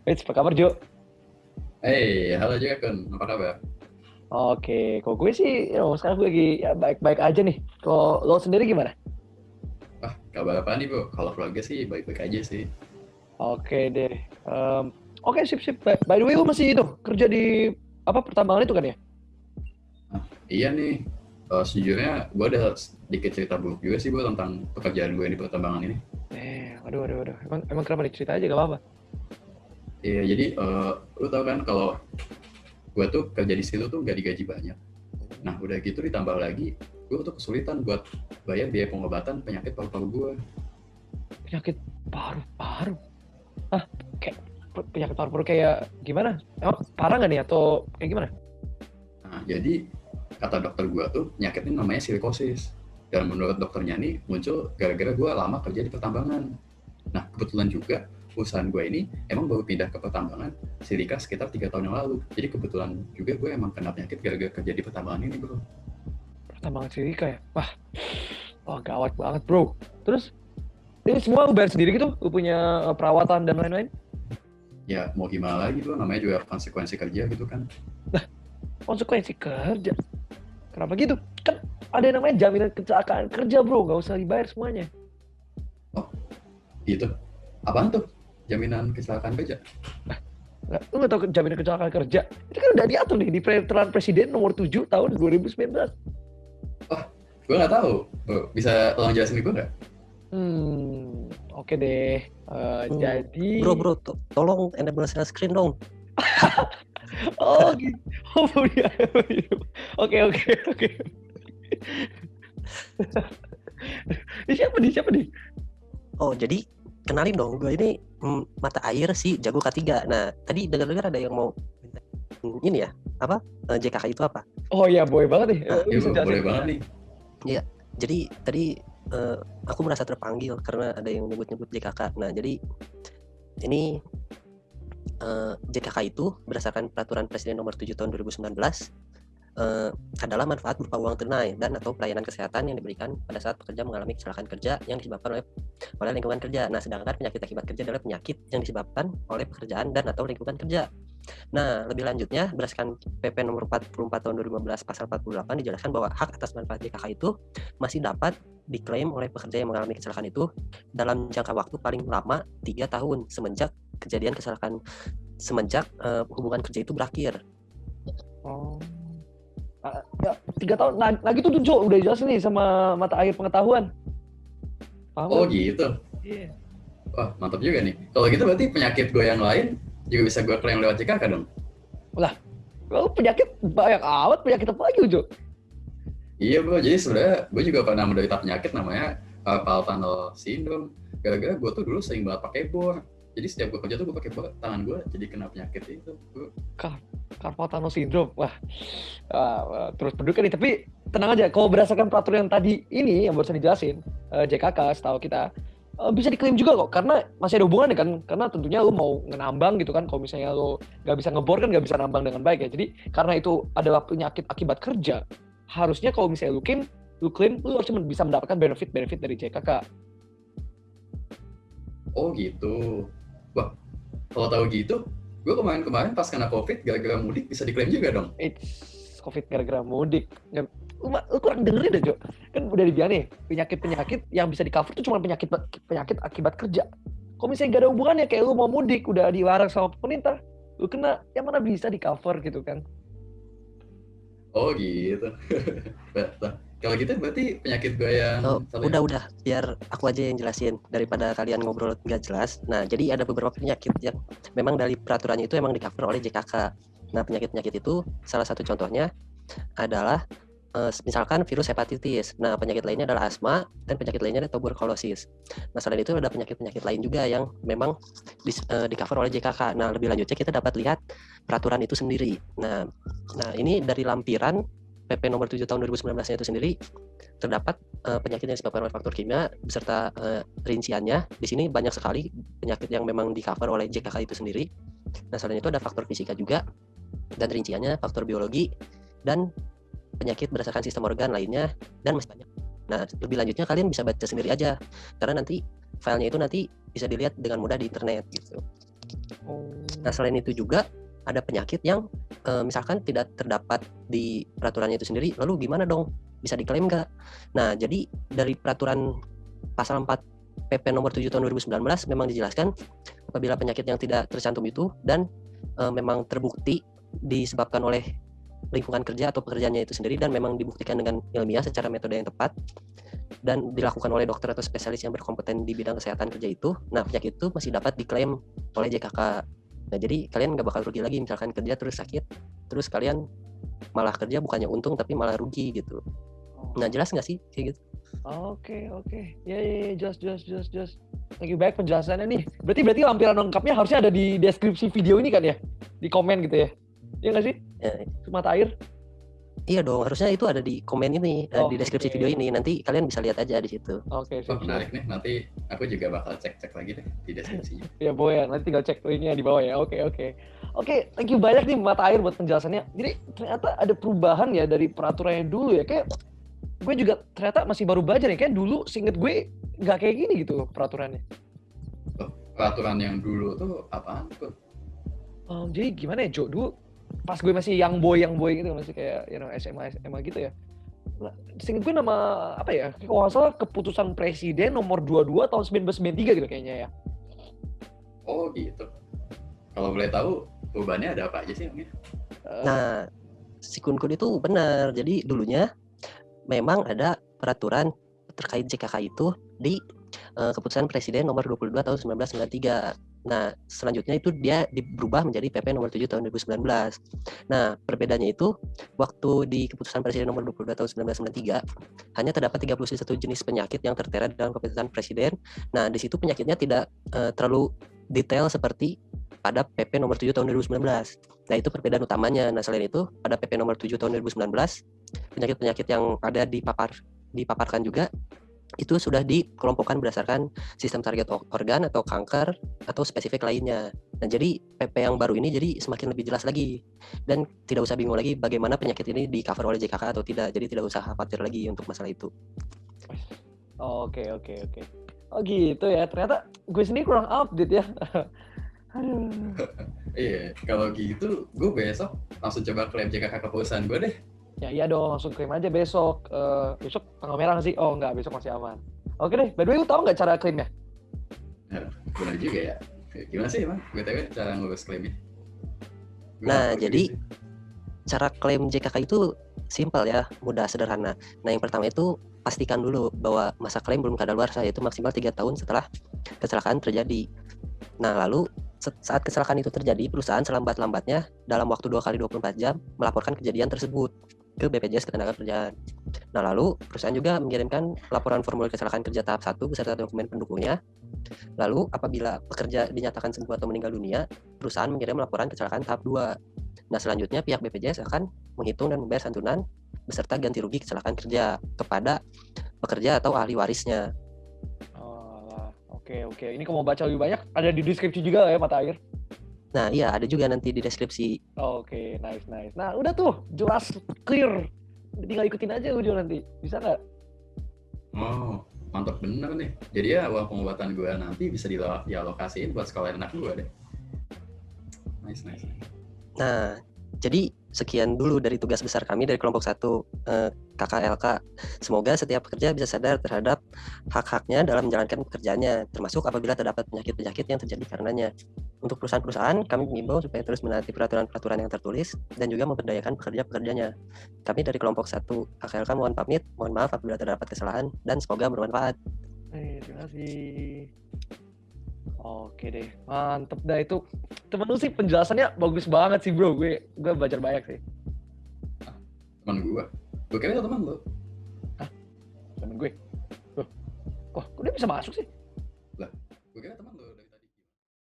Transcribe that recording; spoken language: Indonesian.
Apa kabar Jo? Halo juga Kun, apa kabar? Oke, kok gue sih, sekarang gue lagi ya, baik-baik aja nih. Kok lo sendiri gimana? Kabar apa nih Bu? Kalau keluarga sih baik-baik aja sih. Oke deh. Em, oke, sip sip. By the way, lo masih itu kerja di apa pertambangan itu kan ya? Nah, iya nih, sejujurnya gue ada sedikit cerita buruk juga sih Bu tentang pekerjaan gue di pertambangan ini. Waduh. Emang kenapa nih? Cerita aja gak apa-apa. Iya, jadi lu tau kan kalau gue tuh kerja di situ tuh gak digaji banyak. Nah, udah gitu ditambah lagi, gue tuh kesulitan buat bayar biaya pengobatan penyakit paru-paru gue. Penyakit paru-paru. Ah, kayak penyakit paru-paru kayak gimana? Emang parah nggak nih atau kayak gimana? Nah, jadi kata dokter gue tuh penyakitnya namanya silikosis. Dan menurut dokternya nih muncul gara-gara gue lama kerja di pertambangan. Nah, kebetulan juga perusahaan gue ini emang baru pindah ke pertambangan silika sekitar 3 tahun yang lalu. Jadi kebetulan juga gue emang kena penyakit gara-gara kerja di pertambangan ini, bro. Pertambangan Sirika ya? Wah, gawat banget bro. Terus ini semua lu bayar sendiri gitu? Lu punya perawatan dan lain-lain? Ya, mau gimana lagi, bro. Namanya juga konsekuensi kerja gitu kan. Konsekuensi kerja. Kenapa gitu? Kan ada yang namanya jaminan kecelakaan kerja bro, nggak usah dibayar semuanya. Oh, gitu. Apaan tuh? Jaminan kecelakaan kerja? Lu nggak tahu jaminan kecelakaan kerja? Itu kan udah diatur nih di Peraturan Presiden nomor 7 tahun 2019. Oh, gue nggak tahu. Bro, bisa tolong jelasin ke gue nggak? Oke deh. Jadi... Bro, tolong enable share screen dong. Oh gitu. Oh iya. Oke. Siapa nih? Oh, jadi kenalin dong, gue ini mata air si jago K3. Nah, tadi dengar-dengar ada yang mau ini ya, apa? JKK itu apa? Oh iya, boleh banget nih. Nah, iya bro, boleh banget nih. Iya, jadi tadi aku merasa terpanggil karena ada yang nyebut-nyebut JKK. Nah, jadi ini JKK itu berdasarkan Peraturan Presiden nomor 7 tahun 2019 adalah manfaat berupa uang tunai dan atau pelayanan kesehatan yang diberikan pada saat pekerja mengalami kecelakaan kerja yang disebabkan oleh lingkungan kerja. Nah, sedangkan penyakit akibat kerja adalah penyakit yang disebabkan oleh pekerjaan dan atau lingkungan kerja. Nah, lebih lanjutnya berdasarkan PP nomor 44 tahun 2015 pasal 48 dijelaskan bahwa hak atas manfaat JKK itu masih dapat diklaim oleh pekerja yang mengalami kecelakaan itu dalam jangka waktu paling lama 3 tahun semenjak kejadian kecelakaan, semenjak hubungan kerja itu berakhir. Oh. Ya, 3 tahun. Nah gitu tuh Jo, udah jelas nih sama mata air pengetahuan. Paham oh kan? Gitu? Iya. Wah, mantap juga nih. Kalau gitu berarti penyakit gue yang lain juga bisa gue klaim lewat JKK dong? Lah, kalau penyakit banyak amat, penyakit apa lagi Jo? Iya bro, jadi sebenarnya gue juga pernah menderita penyakit namanya carpal tunnel syndrome. Gara-gara gue tuh dulu sering banget pakai bor. Jadi setiap gue kerja tuh gue pakai bor, tangan gue jadi kena penyakit itu. Carpal tunnel syndrome, wah, terus berduka nih. Tapi tenang aja, kalau berdasarkan peraturan yang tadi ini yang barusan dijelasin JKK, setahu kita bisa diklaim juga kok, karena masih ada hubungannya kan, karena tentunya lu mau ngenambang gitu kan, kalau misalnya lu nggak bisa ngebor kan nggak bisa nambang dengan baik ya. Jadi karena itu adalah penyakit akibat kerja, harusnya kalau misalnya lu klaim lu harus bisa mendapatkan benefit dari JKK. Oh gitu. Wah, kalau tahu gitu, gue kemarin pas kena COVID gara-gara mudik bisa diklaim juga dong. COVID gara-gara mudik. Lu kurang dengerin deh Jo. Kan udah dibilang nih, penyakit-penyakit yang bisa di-cover itu cuma penyakit akibat kerja. Kalau misalnya gak ada hubungannya, kayak lu mau mudik udah dilarang sama pemerintah, lu kena, yang mana bisa di-cover gitu kan. Oh gitu. Kalau gitu berarti penyakit gue yang... Udah, biar aku aja yang jelasin daripada kalian ngobrol nggak jelas. Nah, jadi ada beberapa penyakit yang memang dari peraturannya itu emang di-cover oleh JKK. Nah, penyakit-penyakit itu salah satu contohnya adalah misalkan virus hepatitis. Nah, penyakit lainnya adalah asma dan penyakit lainnya adalah tuberkulosis. Nah, selain itu ada penyakit-penyakit lain juga yang memang di-cover oleh JKK. Nah, lebih lanjutnya kita dapat lihat peraturan itu sendiri. Nah, ini dari lampiran PP nomor 7 tahun 2019 itu sendiri terdapat penyakit yang disebabkan oleh faktor kimia beserta rinciannya. Di sini banyak sekali penyakit yang memang di-cover oleh JKK itu sendiri. Nah, selain itu ada faktor fisika juga dan rinciannya faktor biologi dan penyakit berdasarkan sistem organ lainnya dan masih banyak. Nah, lebih lanjutnya kalian bisa baca sendiri aja karena nanti filenya itu nanti bisa dilihat dengan mudah di internet gitu. Oh, Nah, selain itu juga ada penyakit yang misalkan tidak terdapat di peraturannya itu sendiri, lalu gimana dong? Bisa diklaim nggak? Nah, jadi dari peraturan pasal 4 PP nomor 7 tahun 2019 memang dijelaskan apabila penyakit yang tidak tercantum itu dan memang terbukti disebabkan oleh lingkungan kerja atau pekerjaannya itu sendiri dan memang dibuktikan dengan ilmiah secara metode yang tepat dan dilakukan oleh dokter atau spesialis yang berkompeten di bidang kesehatan kerja itu, nah penyakit itu masih dapat diklaim oleh JKK. Nah, jadi kalian nggak bakal rugi lagi misalkan kerja terus sakit, terus kalian malah kerja bukannya untung tapi malah rugi gitu. Nah, jelas nggak sih kayak gitu? Oke. Ya, jelas. Thank you banyak penjelasannya nih. Berarti lampiran lengkapnya harusnya ada di deskripsi video ini kan ya? Di komen gitu ya? Iya nggak sih? Mata air? Iya dong, harusnya itu ada di komen ini, di deskripsi video ini. Nanti kalian bisa lihat aja di situ. Oke, Menarik nih. Nanti aku juga bakal cek lagi deh di deskripsinya. Ya boleh, nanti tinggal cek linknya di bawah ya. Oke, thank you banyak nih Mata Air buat penjelasannya. Jadi ternyata ada perubahan ya dari peraturan yang dulu ya. Kayak gue juga ternyata masih baru belajar ya. Kayak dulu seinget gue nggak kayak gini gitu peraturannya. Peraturan yang dulu tuh apaan tuh? Jadi gimana ya Jo? Dulu pas gue masih young boy gitu, masih kayak SMA gitu ya. Nah, seinget gue nama apa ya? Kalau nggak salah keputusan presiden nomor 22 tahun 1993 gitu kayaknya ya. Oh gitu. Kalau boleh tahu perubahannya ada apa aja sih namanya? Nah, si Kun itu benar. Jadi dulunya memang ada peraturan terkait JKK itu di keputusan presiden nomor 22 tahun 1993. Nah, selanjutnya itu dia berubah menjadi PP nomor 7 tahun 2019. Nah, perbedaannya itu waktu di keputusan presiden nomor 22 tahun 1993 hanya terdapat 31 jenis penyakit yang tertera dalam keputusan presiden. Nah, di situ penyakitnya tidak terlalu detail seperti pada PP nomor 7 tahun 2019. Nah, itu perbedaan utamanya. Nah, selain itu pada PP nomor 7 tahun 2019 penyakit-penyakit yang ada dipaparkan juga itu sudah dikelompokkan berdasarkan sistem target organ atau kanker atau spesifik lainnya. Nah, jadi PP yang baru ini jadi semakin lebih jelas lagi dan tidak usah bingung lagi bagaimana penyakit ini di cover oleh JKK atau tidak. Jadi tidak usah khawatir lagi untuk masalah itu. Oke. Oh gitu ya. Ternyata gue sendiri kurang update ya. Aduh. Iya, kalau gitu gue besok langsung coba klaim JKK ke perusahaan gue deh. Ya iya dong, langsung klaim aja besok. Besok tanggal merah nggak sih? Oh enggak, besok masih aman. Oke deh, by the way lu tau nggak cara klaimnya? Benar juga ya. Gimana sih emang BTW cara ngurus klaimnya? Nah, jadi cara klaim JKK itu simpel ya, mudah, sederhana. Nah, yang pertama itu pastikan dulu bahwa masa klaim belum kadaluarsa, yaitu maksimal 3 tahun setelah kecelakaan terjadi. Nah, lalu saat kecelakaan itu terjadi, perusahaan selambat-lambatnya dalam waktu 2 kali 24 jam melaporkan kejadian tersebut ke BPJS Ketenagakerjaan. Nah, lalu perusahaan juga mengirimkan laporan formulir kecelakaan kerja tahap 1 beserta dokumen pendukungnya. Lalu apabila pekerja dinyatakan sembuh atau meninggal dunia, perusahaan mengirim laporan kecelakaan tahap 2. Nah, selanjutnya pihak BPJS akan menghitung dan membayar santunan beserta ganti rugi kecelakaan kerja kepada pekerja atau ahli warisnya. Oke. Ini kalau mau baca lebih banyak, ada di deskripsi juga ya Mata Air? Nah, iya, ada juga nanti di deskripsi. Oke, nice. Nah, udah tuh, jelas, clear. Tinggal ikutin aja udah nanti. Bisa nggak? Oh, mantap bener nih. Jadi ya uang pengobatan gue nanti bisa dialokasiin buat sekolah anak gue deh. Nice. Nah, jadi sekian dulu dari tugas besar kami dari kelompok 1 KKLK. Semoga setiap pekerja bisa sadar terhadap hak-haknya dalam menjalankan pekerjaannya, termasuk apabila terdapat penyakit-penyakit yang terjadi karenanya. Untuk perusahaan-perusahaan, kami mengimbau supaya terus menaati peraturan-peraturan yang tertulis dan juga memberdayakan pekerja-pekerjanya. Kami dari kelompok 1 KKLK mohon pamit, mohon maaf apabila terdapat kesalahan, dan semoga bermanfaat. Terima kasih. Oke deh, mantep dah itu. Temen lu sih penjelasannya bagus banget sih bro, gue belajar banyak sih. Teman gue kira itu teman lu. Temen gue? Kok dia bisa masuk sih? Lah, gue kira teman